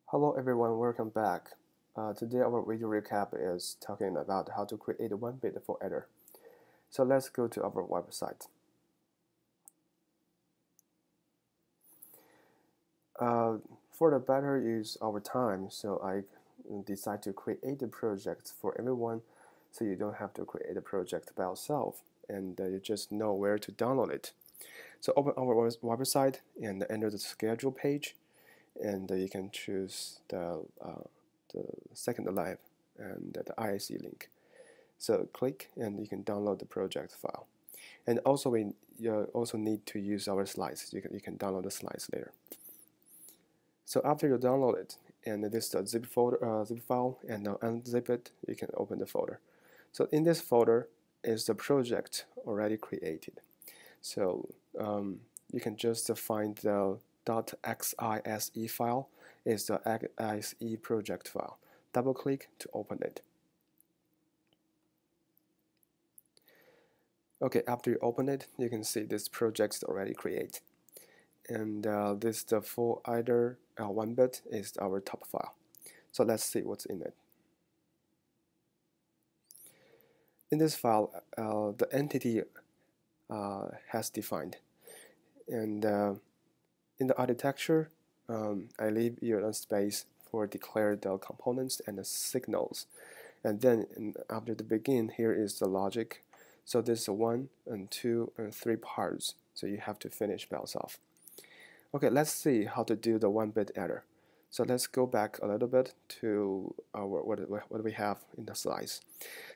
Hello everyone, welcome back. Today our video recap is talking about how to create a 1-bit for adder. So let's go to our website. For the better use of our time, so I decide to create a project for everyone so you don't have to create a project by yourself and you just know where to download it. So open our website and enter the schedule page, and you can choose the second line and the ISE link. So click and you can download the project file. And also you also need to use our slides. You can download the slides later. So after you download it, and this is the zip file, and now unzip it, you can open the folder. So in this folder is the project already created. So you can just find the .xise file is the XISE project file. Double click to open it. Okay, after you open it, you can see this project is already created. And this the full adder 1-bit is our top file. So let's see what's in it. In this file, the entity has defined. And in the architecture, I leave you a space for declare the components and the signals. And then after the begin, here is the logic. So this is 1 and 2 and 3 parts. So you have to finish by yourself. Okay, let's see how to do the 1-bit adder. So let's go back a little bit to our what we have in the slides.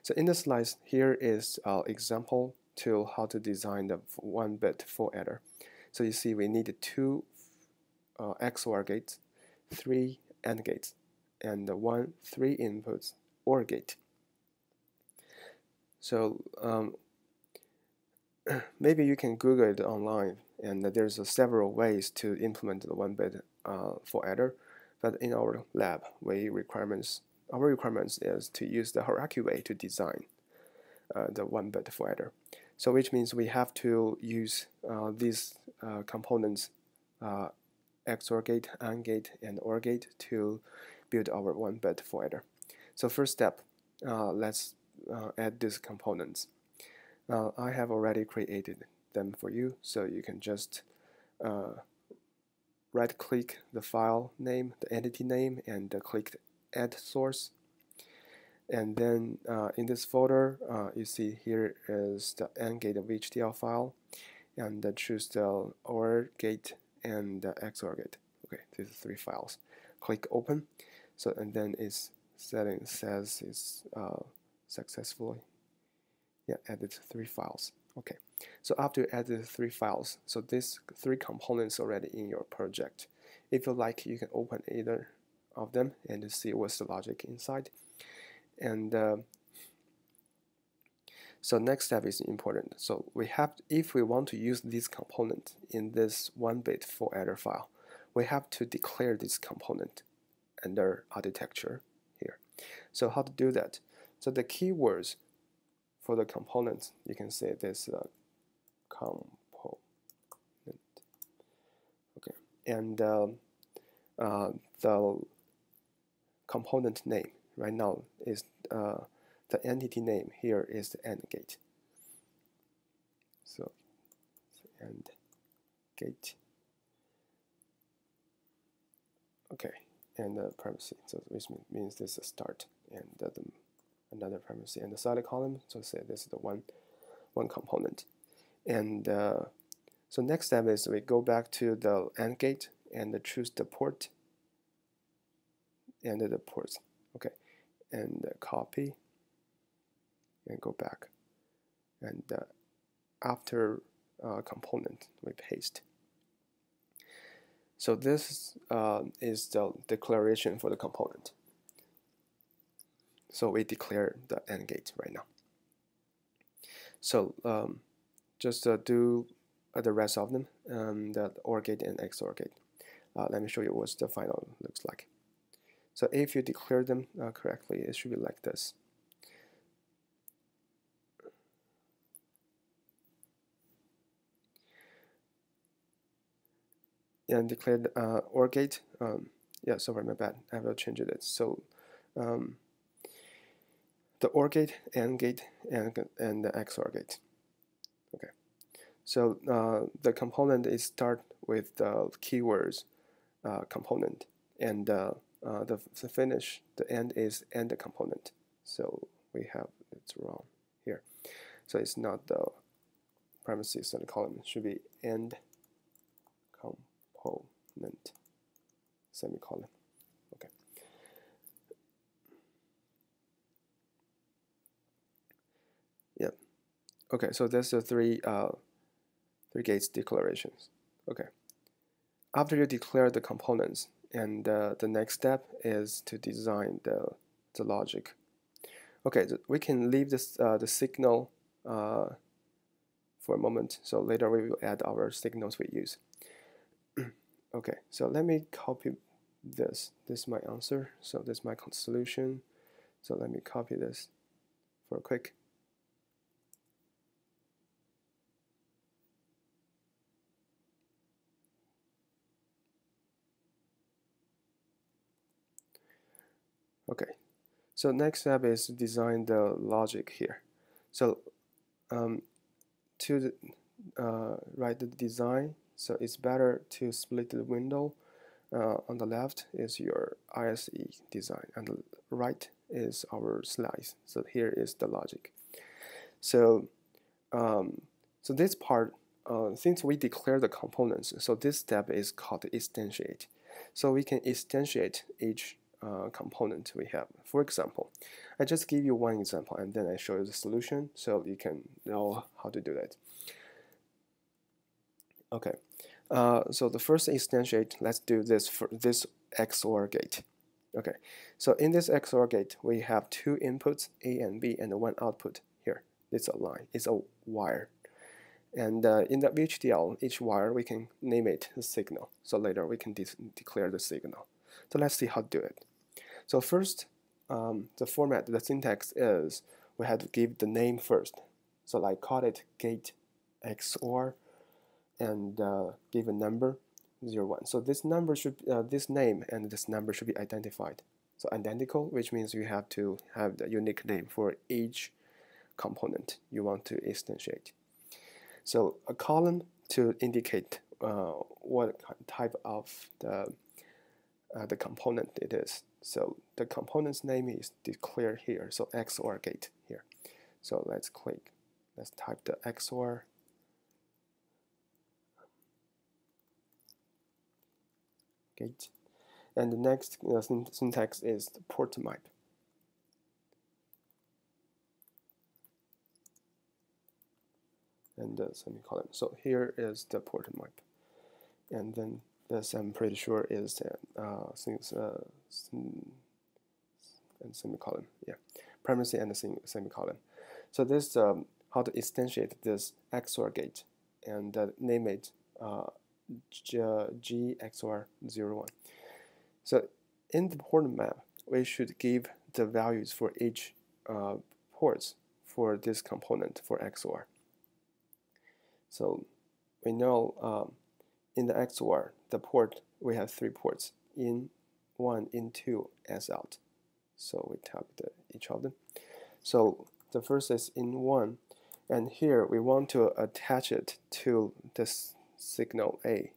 So in the slides, here is our example to how to design the 1-bit full adder. So you see we need 2 XOR gates, 3 AND gates, and 1 3 inputs OR gate. So maybe you can Google it online, and there's several ways to implement the 1-bit for adder. But in our lab, our requirements is to use the hierarchy way to design the 1-bit for adder. So which means we have to use these components, XOR gate, AND gate, and OR gate to build our 1-bit for adder. So first step, let's add these components. I have already created them for you, so you can just right-click the file name, the entity name, and click Add Source. And then in this folder, you see here is the AND gate of HDL file, and choose the OR gate and the XOR gate. Okay, these are 3 files. Click Open. So and then its setting says it's successfully added 3 files. Okay, so after you added 3 files, so these 3 components already in your project. If you like, you can open either of them and see what's the logic inside. And so next step is important. So we have, if we want to use this component in this 1-bit for adder file, we have to declare this component under architecture here. So how to do that? So the keywords for the components, you can say this component. Okay, and the component name right now is the entity name here is the AND gate. So AND gate. Okay, and the privacy. So which means this is a start, and another privacy, and the solid column. So say this is the one component. And so next step is we go back to the AND gate and choose the port and the ports. Okay, and copy and go back, and after component we paste. So this is the declaration for the component. So we declare the AND gate right now. So just do the rest of them, the OR gate and XOR gate. Let me show you what the final looks like. So if you declare them correctly, it should be like this. And declared OR gate, yeah, sorry, my bad. I will change it. So the OR gate, AND gate, and the XOR gate. Okay. So the component is start with the keywords component, and the finish, the end is AND component. So we have it's wrong here. So it's not the parentheses on the column. It should be AND component semicolon. Okay. Yeah. Okay. So that's the three gates declarations. Okay. After you declare the components, and the next step is to design the logic. Okay, we can leave this the signal for a moment. So later we will add our signals we use. Okay, so let me copy this. This is my answer. So this is my solution. So let me copy this for a quick. Okay, so next step is to design the logic here. So to write the design, so it's better to split the window. On the left is your ISE design, and the right is our slice. So here is the logic. So so this part, since we declare the components, so this step is called instantiate. So we can instantiate each component we have. For example, I just give you one example, and then I show you the solution, so you can know how to do that. Okay, so the first instantiate, let's do this for this XOR gate. Okay, so in this XOR gate, we have two inputs, A and B, and one output here. It's a line, it's a wire. And in the VHDL, each wire, we can name it a signal. So later we can declare the signal. So let's see how to do it. So first, the format, the syntax is we have to give the name first. So I call it gate XOR and give a number 01. So this number should, this name and this number should be identified. So identical, which means you have to have the unique name for each component you want to instantiate. So a colon to indicate what type of the component it is. So the component's name is declared here. So XOR gate here. So let's click. Let's type the XOR. Gate. And the next syntax is the port map. And the semicolon. So here is the port map. And then this, I'm pretty sure, is and semicolon. Yeah, primacy and semicolon. So this how to instantiate this XOR gate and name it G XOR 01. So in the port map, we should give the values for each ports for this component for XOR. So we know in the XOR, the port, we have 3 ports, in 1, in 2, as out. So we type each of them. So the first is in 1, and here we want to attach it to this signal A.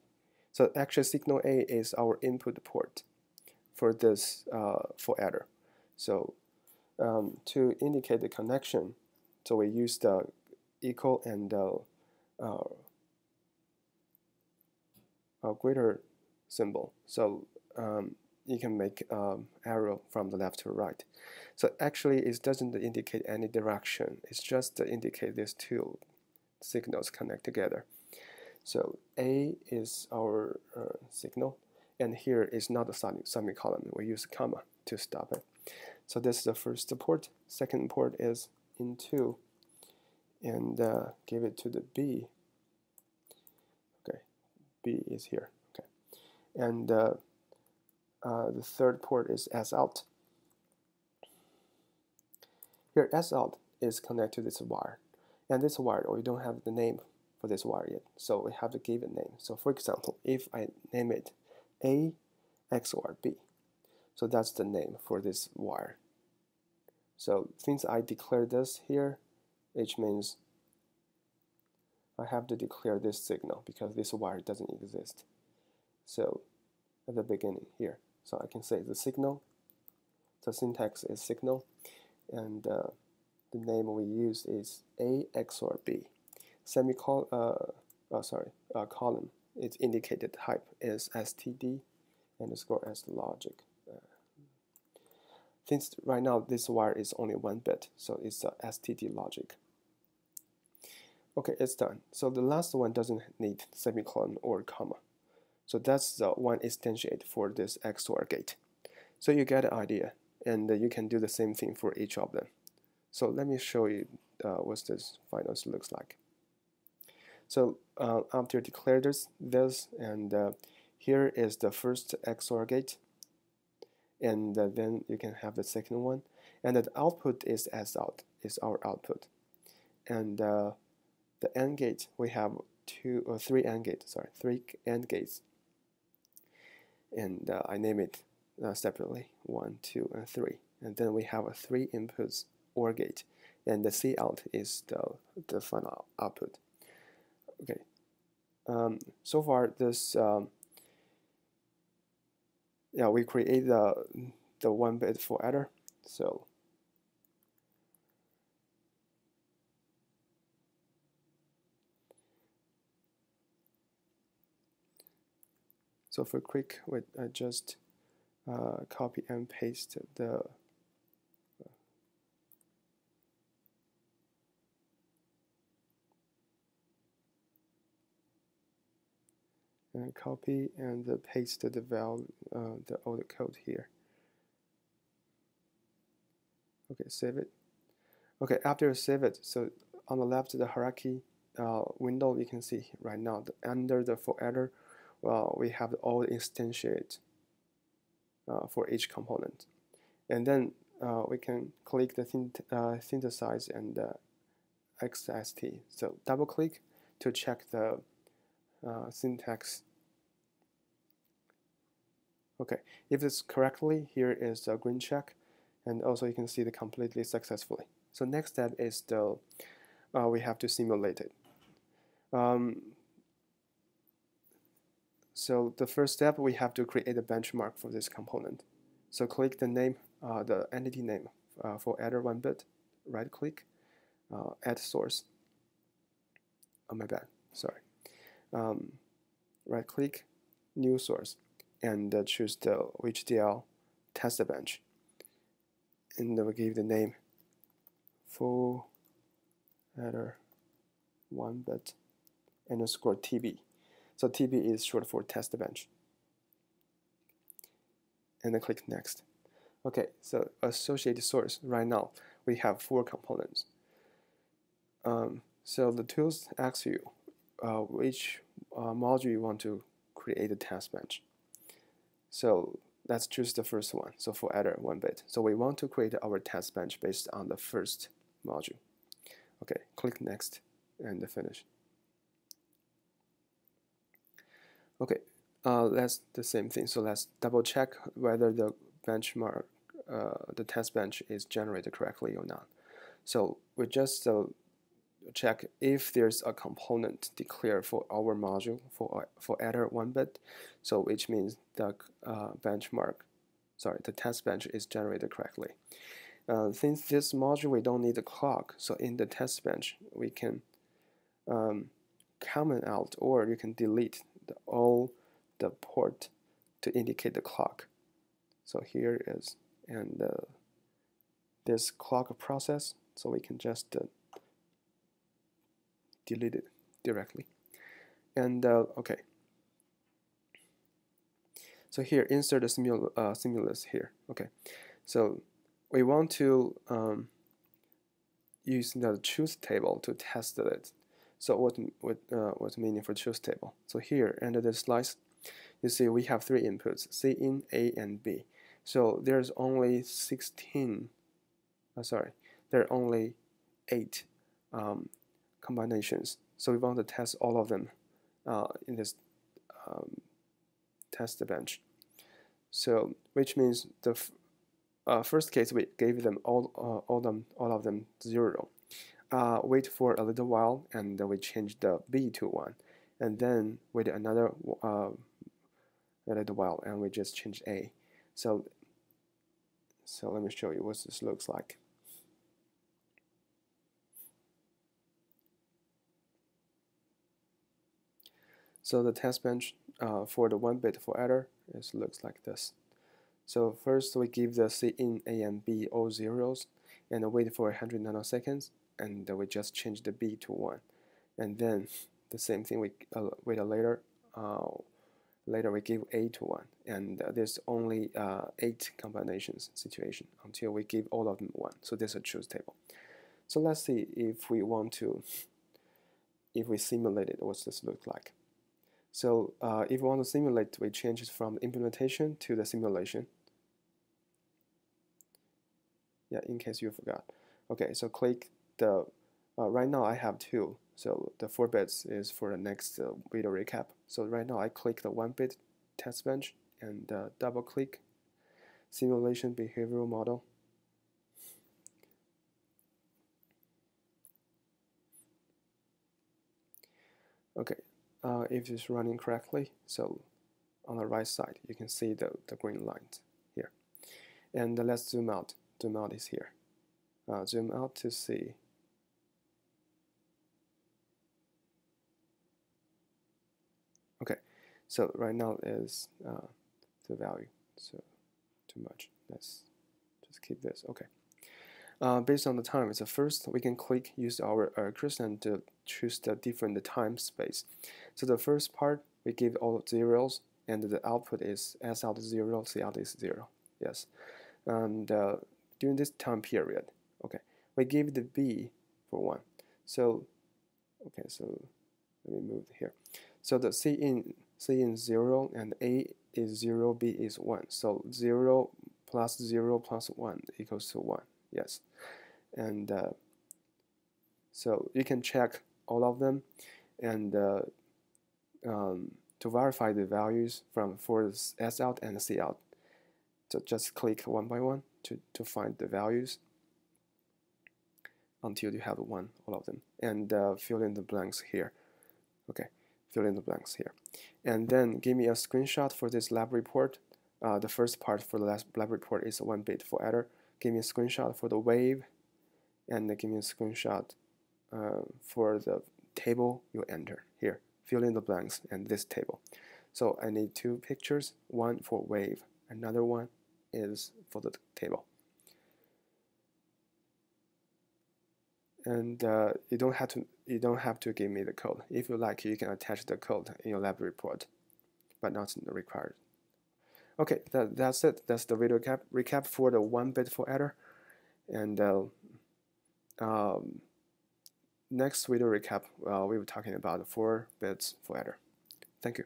So actually signal A is our input port for this for adder. So to indicate the connection, so we use the equal and greater symbol. So you can make arrow from the left to right. So actually it doesn't indicate any direction. It's just to indicate these two signals connect together. So A is our signal, and here is not a semicolon. We use a comma to stop it. So this is the first port. Second port is in 2, and give it to the B. Okay, B is here. Okay, and the third port is S out. Here, S out is connected to this wire, and this wire, we don't have the name for this wire yet, so we have to give a name. So for example, if I name it A XOR B. So that's the name for this wire. So since I declare this here, which means I have to declare this signal because this wire doesn't exist. So at the beginning here, so I can say the signal, the syntax is signal, and the name we use is A XOR B. Column, its indicated type is std underscore s logic. Since right now this wire is only 1 bit, so it's a std logic. Okay, it's done. So the last one doesn't need semicolon or comma. So that's the one instantiate for this XOR gate. So you get an idea, and you can do the same thing for each of them. So let me show you what this finals looks like. So after declare this and here is the first XOR gate, and then you can have the second one, and the output is S out, is our output, and the AND gate we have three AND gates, and I name it separately 1, 2, and 3, and then we have a 3 inputs OR gate, and the C out is the final output. Okay. So far this we create the 1-bit for adder. So for quick, I just copy and paste the copy and paste the value, the old code here. Okay, save it. Okay, after you save it, so on the left, the hierarchy window, you can see right now under the for adder, well, we have all instantiate for each component, and then we can click the synthesize and XST. So double click to check the syntax. Okay, if it's correctly, here is a green check, and also you can see the completely successfully. So next step is the we have to simulate it. So the first step, we have to create a benchmark for this component. So click the name, the entity name for adder 1-bit, right click, add source. Oh my bad, sorry. Right click, new source, and choose the HDL test bench. And then we give the name full adder 1-bit underscore TB. So TB is short for test bench. And then click next. Okay, so associated source, right now we have 4 components. So the tools asks you which module you want to create a test bench. So let's choose the first one. So for adder 1-bit. So we want to create our test bench based on the first module. Okay, click next and finish. Okay, that's the same thing. So let's double check whether the benchmark, the test bench is generated correctly or not. So we just check if there's a component declared for our module for adder 1-bit, so which means the the test bench is generated correctly. Since this module we don't need a clock, so in the test bench we can comment out, or you can delete all the port to indicate the clock. So here is and this clock process, so we can just delete it directly. And okay, so here insert a stimulus here. Okay, so we want to use the truth table to test it. So what's meaning for truth table? So here under the slice, you see we have 3 inputs: C in, A, and B. So there's only 16. There are only 8 combinations. So we want to test all of them in this test bench. So which means the first case we gave them all of them 0. Wait for a little while, and we change the b to 1, and then wait another a little while, and we just change a. So let me show you what this looks like. So the test bench for the 1-bit for adder looks like this. So first we give the Cin A and B all zeros, and wait for 100 nanoseconds, and we just change the B to 1, and then the same thing we wait a later. Later we give A to 1, and there's only 8 combinations situation until we give all of them 1. So this is a truth table. So let's see if we simulate it, what this looks like. So if we want to simulate, we change it from implementation to the simulation. Yeah, in case you forgot. Okay, so click the, right now I have 2. So the 4 bits is for the next video recap. So right now I click the 1-bit test bench and double click simulation behavioral model. Okay, if it's running correctly, so on the right side you can see the green lines here. And let's zoom out. Zoom out is here. Zoom out to see. Okay, so right now is the value, so too much. Let's just keep this. Okay. Based on the time, so first we can click use our cursor and to choose the different time space. So the first part we give all zeros, and the output is S out 0, C out is 0. Yes, and during this time period, okay, we give the B for 1. So okay, so let me move here. So the C in 0 and A is 0, B is 1. So 0 plus 0 plus 1 equals to 1. Yes, and so you can check all of them, and to verify the values for S out and C out, so just click one by one to find the values until you have all of them, and fill in the blanks here. Okay, fill in the blanks here, and then give me a screenshot for this lab report. The first part for the lab report is 1-bit for adder. Give me a screenshot for the wave, and give me a screenshot for the table you enter here. Fill in the blanks and this table. So I need 2 pictures, one for wave, another one is for the table. And you don't have to give me the code. If you like, you can attach the code in your lab report, but not required. Okay, that's it. That's the video recap for the 1-bit for adder. And next video recap, we were talking about 4 bits for adder. Thank you.